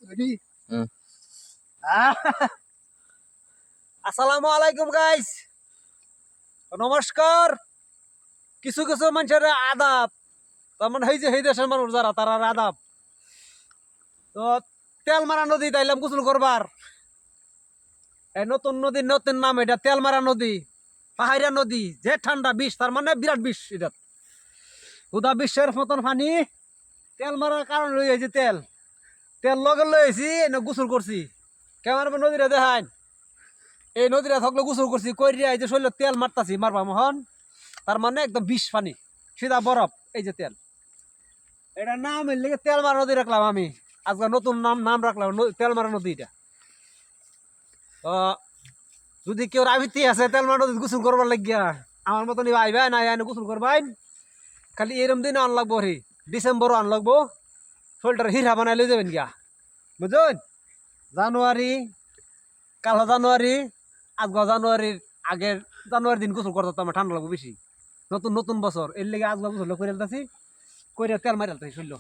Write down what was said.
Ready? আসসালামু আলাইকুম guys, নমস্কার। কিছু কিছু মানুষের আদাব, তার মানে এই দেশের মানুষ যারা তারা আদাব। তো তেলমারা নদী তাইলাম গোসল করবার। এই নতুন নদীর নতুন নাম, এটা তেলমারা নদী, পাহাড়িয়া নদী। যে ঠান্ডা বিষ, তার মানে বিরাট বিষ। এটা হুদা বিশ্বের মতন পানি। তেল মারার কারণ রয়েছে তেল তেল লগে লয়েছি, গোসল করছি। কেমন নদীরা দেখান, এই নদীরা থাকলে গোসল করছি কইরিয়া, এই যে শরীরে তেল মারতাছি, মারবা মোহন। তার মানে একদম বিষ পানি, সিধা বরফ। এই যে তেল, এটা নাম লেগে তেলমারা নদী রাখলাম আমি। আজকে নতুন নাম রাখলাম তেলমারা নদী। এটা তো যদি কেউ আবিতি আছে তেলমারা নদী গোসল করবার লাগিয়া, আমার মতন আইবা না, গোসল করবাই। খালি এরম দিন আন লাগবো, ডিসেম্বরও আন লাগবো। শরীরটার হিরা বানাই লই যাবেন গিয়া, বুঝলেন? জানুয়ারি, কালো জানুয়ারি, আজগা জানুয়ারির আগের জানুয়ারি দিন গোসল করতে আমার ঠান্ডা লাগবো বেশি। নতুন নতুন বছর, এর লেগে আজগা গোসল করে আলতাছি, করে তেল মারি আলতাছি শরীর।